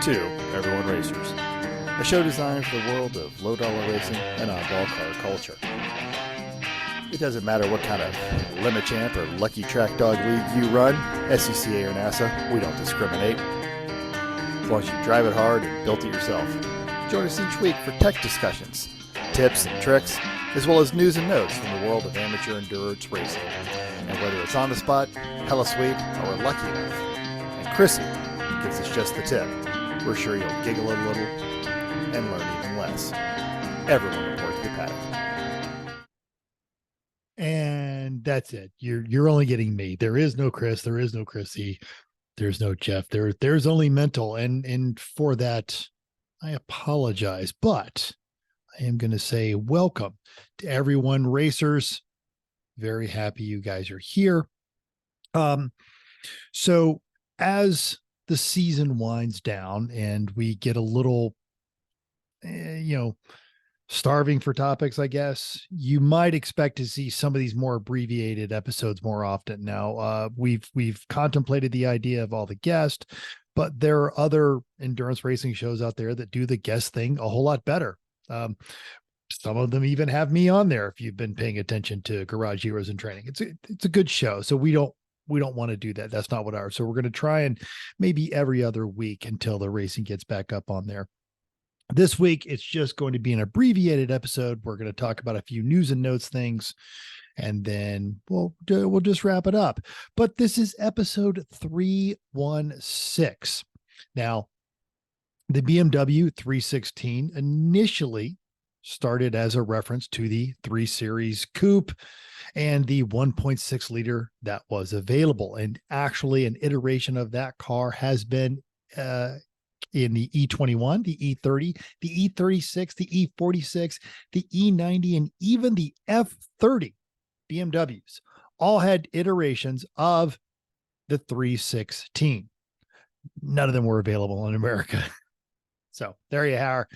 to Everyone Racers, a show designed for the world of low-dollar racing and oddball car culture. It doesn't matter what kind of limit champ or lucky track dog league you run, SCCA or NASA, we don't discriminate. As long as you drive it hard and built it yourself. Join us each week for tech discussions, tips and tricks, as well as news and notes from the world of amateur endurance racing. And whether it's on the spot, hella sweet, or we're lucky enough, and Chrissy gives us just the tip, we're sure you'll giggle a little and learn even less. Everyone reports the paddock. And that's it. You're only getting me. There is no Chris. There is no Chrissy. There's no Jeff. There's only mental. And for that, I apologize. But I am going to say welcome to everyone, racers. Very happy you guys are here. So as the season winds down and we get a little, starving for topics, I guess, you might expect to see some of these more abbreviated episodes more often. Now, we've contemplated the idea of all the guests, but there are other endurance racing shows out there that do the guest thing a whole lot better. Some of them even have me on there. If you've been paying attention to Garage Heroes in Training, it's a good show. So we don't want to do that. That's not what ours. So we're going to try and maybe every other week until the racing gets back up on there. This week, it's just going to be an abbreviated episode. We're going to talk about a few news and notes things, and then we'll just wrap it up. But this is episode 316. Now, the BMW 316 initially started as a reference to the 3 Series Coupe and the 1.6 liter that was available. And actually, an iteration of that car has been in the E21, the E30, the E36, the E46, the E90, and even the F30 BMWs all had iterations of the 316. None of them were available in America. So there you are.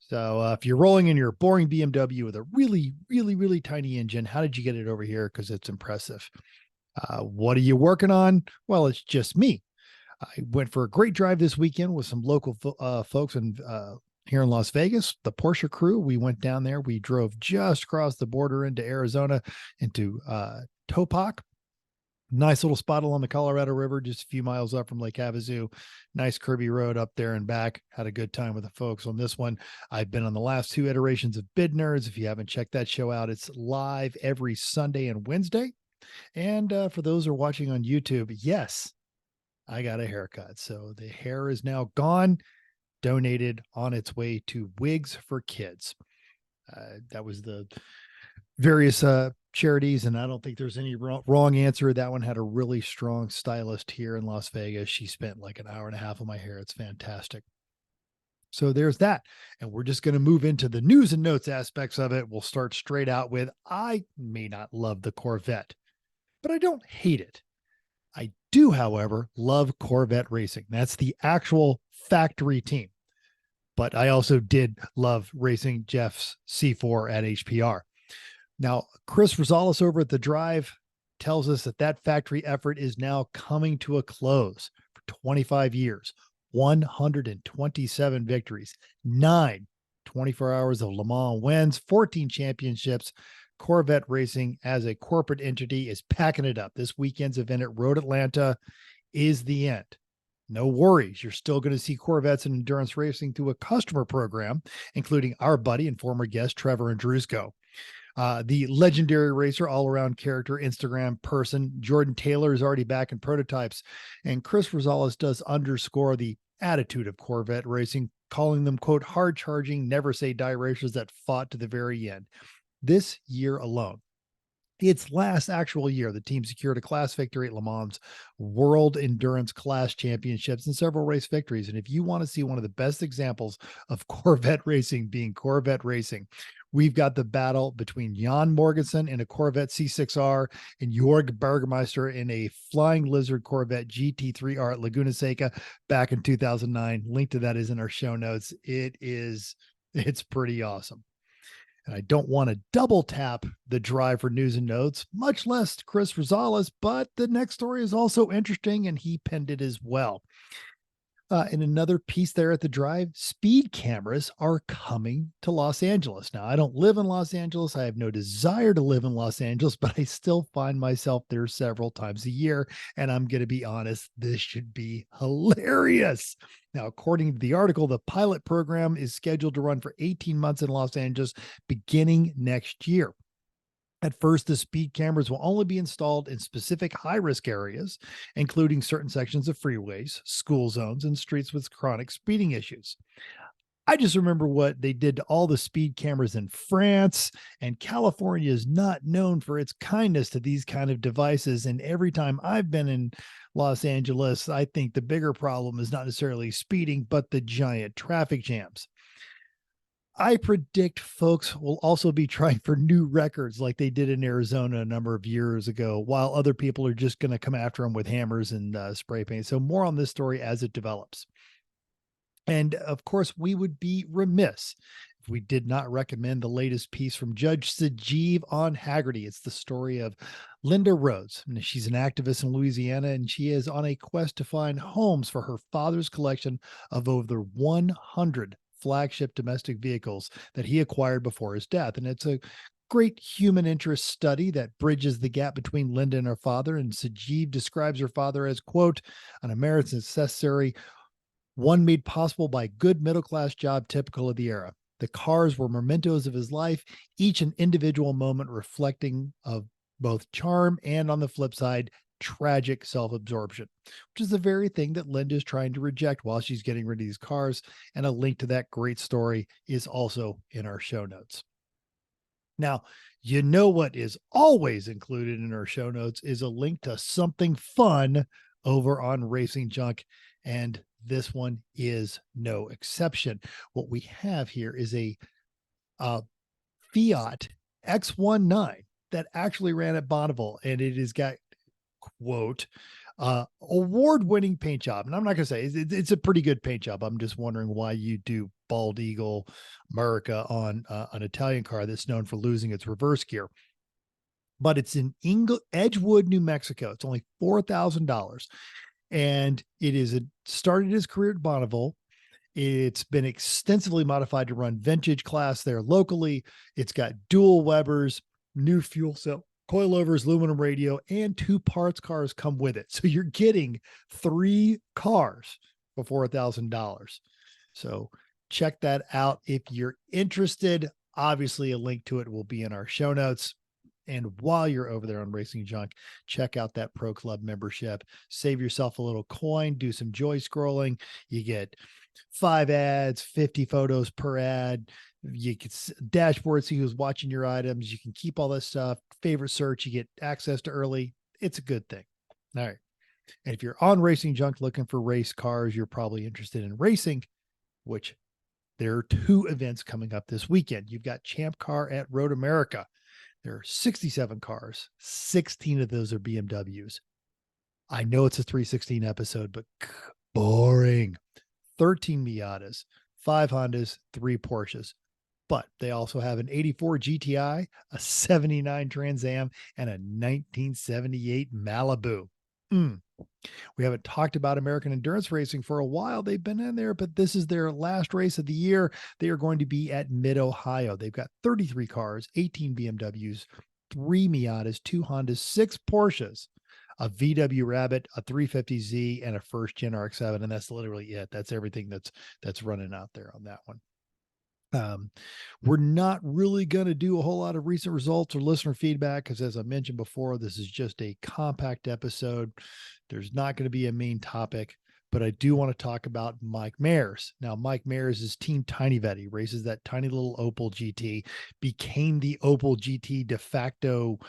So if you're rolling in your boring BMW with a really, really, really tiny engine, how did you get it over here? Because it's impressive. What are you working on? Well, it's just me. I went for a great drive this weekend with some local folks here in Las Vegas, the Porsche crew. We went down there. We drove just across the border into Arizona, into Topak. Nice little spot along the Colorado River, just a few miles up from Lake Havasu. Nice curvy road up there and back. Had a good time with the folks on this one. I've been on the last 2 iterations of Bid Nerds. If you haven't checked that show out, it's live every Sunday and Wednesday. And for those who are watching on YouTube, yes, I got a haircut. So the hair is now gone, donated on its way to Wigs for Kids. That was the various charities, and I don't think there's any wrong answer. That one had a really strong stylist here in Las Vegas. She spent like an hour and a half on my hair. It's fantastic. So there's that. And we're just going to move into the news and notes aspects of it. We'll start straight out with, I may not love the Corvette, but I don't hate it. I do, however, love Corvette racing. That's the actual factory team. But I also did love racing Jeff's C4 at HPR. Now, Chris Rosales over at The Drive tells us that factory effort is now coming to a close for 25 years, 127 victories, 9 24 hours of Le Mans wins, 14 championships. Corvette Racing as a corporate entity is packing it up. This weekend's event at Road Atlanta is the end. No worries. You're still going to see Corvettes and endurance racing through a customer program, including our buddy and former guest, Trevor Andrusco. The legendary racer, all-around character, Instagram person, Jordan Taylor is already back in prototypes. And Chris Rosales does underscore the attitude of Corvette racing, calling them, quote, hard-charging, never-say-die racers that fought to the very end. This year alone, its last actual year, the team secured a class victory at Le Mans World Endurance Class Championships and several race victories. And if you want to see one of the best examples of Corvette racing being Corvette racing, we've got the battle between Jan Morgensen in a Corvette C6R and Jorg Bergmeister in a Flying Lizard Corvette GT3R at Laguna Seca back in 2009. Link to that is in our show notes. It's pretty awesome. And I don't want to double tap the Drive for news and notes, much less Chris Rosales, but the next story is also interesting and he penned it as well. In another piece there at the drive, speed cameras are coming to Los Angeles. Now, I don't live in Los Angeles. I have no desire to live in Los Angeles, but I still find myself there several times a year. And I'm going to be honest, this should be hilarious. Now, according to the article, the pilot program is scheduled to run for 18 months in Los Angeles beginning next year. At first, the speed cameras will only be installed in specific high-risk areas, including certain sections of freeways, school zones, and streets with chronic speeding issues. I just remember what they did to all the speed cameras in France, and California is not known for its kindness to these kind of devices. And every time I've been in Los Angeles, I think the bigger problem is not necessarily speeding, but the giant traffic jams. I predict folks will also be trying for new records like they did in Arizona a number of years ago, while other people are just going to come after them with hammers and spray paint. So more on this story as it develops. And of course, we would be remiss if we did not recommend the latest piece from Judge Sajeev on Haggerty. It's the story of Linda Rhodes. She's an activist in Louisiana, and she is on a quest to find homes for her father's collection of over 100 flagship domestic vehicles that he acquired before his death. And it's a great human interest study that bridges the gap between Linda and her father. And Sajeev describes her father as, quote, an American necessary, one made possible by a good middle-class job typical of the era. The cars were mementos of his life, each an individual moment reflecting of both charm and, on the flip side, tragic self-absorption, which is the very thing that Linda is trying to reject while she's getting rid of these cars. And a link to that great story is also in our show notes. Now, you know what is always included in our show notes is a link to something fun over on Racing Junk, and this one is no exception. What we have here is a Fiat X19 that actually ran at Bonneville, and it has got, quote, award-winning paint job. And I'm not going to say it's a pretty good paint job. I'm just wondering why you do Bald Eagle America on an Italian car that's known for losing its reverse gear. But it's in Edgewood, New Mexico. It's only $4,000. And it is started his career at Bonneville. It's been extensively modified to run vintage class there locally. It's got dual Webers, new fuel cell coilovers, aluminum radio, and 2 parts cars come with it. So you're getting 3 cars for $4,000. So check that out if you're interested. Obviously, a link to it will be in our show notes. And while you're over there on Racing Junk, check out that Pro Club membership. Save yourself a little coin, do some joy scrolling. You get 5 ads, 50 photos per ad. You can dashboard, see who's watching your items. You can keep all this stuff. Favorite search, you get access to early. It's a good thing. All right. And if you're on Racing Junk looking for race cars, you're probably interested in racing, which there are 2 events coming up this weekend. You've got Champcar at Road America. There are 67 cars. 16 of those are BMWs. I know it's a 316 episode, but boring. 13 Miatas, 5 Hondas, 3 Porsches. But they also have an 84 GTI, a 79 Trans Am, and a 1978 Malibu. We haven't talked about American endurance racing for a while. They've been in there, but this is their last race of the year. They are going to be at Mid-Ohio. They've got 33 cars, 18 BMWs, 3 Miatas, 2 Hondas, 6 Porsches, a VW Rabbit, a 350Z, and a first gen RX-7. And that's literally it. That's everything that's running out there on that one. We're not really going to do a whole lot of recent results or listener feedback because, as I mentioned before, this is just a compact episode. There's not going to be a main topic, but I do want to talk about Mike Mayers. Now, Mike Mayers is Team Tiny Vette. He races that tiny little Opel GT, became the Opel GT de facto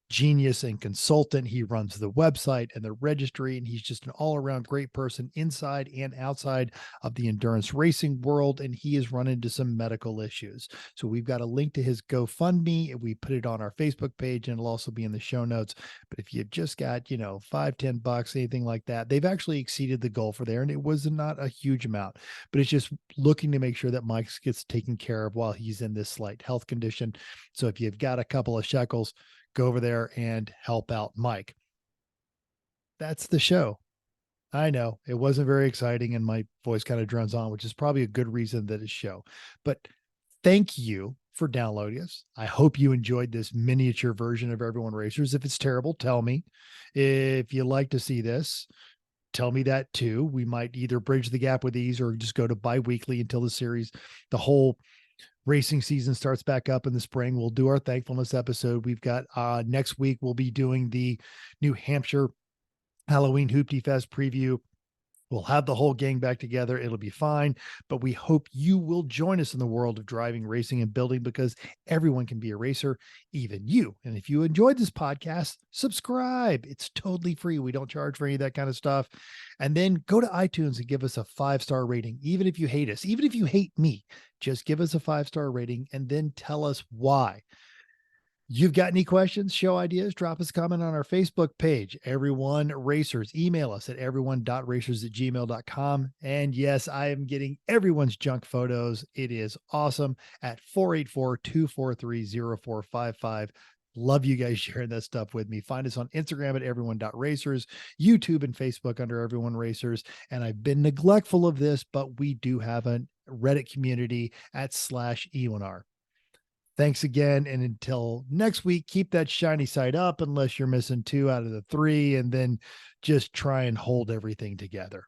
genius and consultant. He runs the website and the registry, and he's just an all-around great person inside and outside of the endurance racing world. And he has run into some medical issues. So we've got a link to his GoFundMe, and we put it on our Facebook page, and it'll also be in the show notes. But if you've just got, $5-10, anything like that, they've actually exceeded the goal for there. And it was not a huge amount, but it's just looking to make sure that Mike gets taken care of while he's in this slight health condition. So if you've got a couple of shekels, go over there and help out Mike. That's the show. I know it wasn't very exciting and my voice kind of drones on, which is probably a good reason that it's show. But thank you for downloading us. I hope you enjoyed this miniature version of Everyone Racers. If it's terrible, tell me. If you like to see this, tell me that too. We might either bridge the gap with these or just go to bi-weekly until the whole racing season starts back up in the spring. We'll do our thankfulness episode. We've got next week, we'll be doing the New Hampshire Halloween Hoopty Fest preview. We'll have the whole gang back together. It'll be fine, but we hope you will join us in the world of driving, racing, and building, because everyone can be a racer, even you. And if you enjoyed this podcast, subscribe. It's totally free. We don't charge for any of that kind of stuff. And then go to iTunes and give us a 5-star rating. Even if you hate us, even if you hate me, just give us a 5-star rating and then tell us why. You've got any questions, show ideas, drop us a comment on our Facebook page, Everyone Racers. Email us at everyone.racers@gmail.com. And yes, I am getting everyone's junk photos. It is awesome at 484-243-0455. Love you guys sharing that stuff with me. Find us on Instagram at everyone.racers, YouTube and Facebook under Everyone Racers. And I've been neglectful of this, but we do have a Reddit community at /E1R. Thanks again. And until next week, keep that shiny side up unless you're missing 2 out of the 3, and then just try and hold everything together.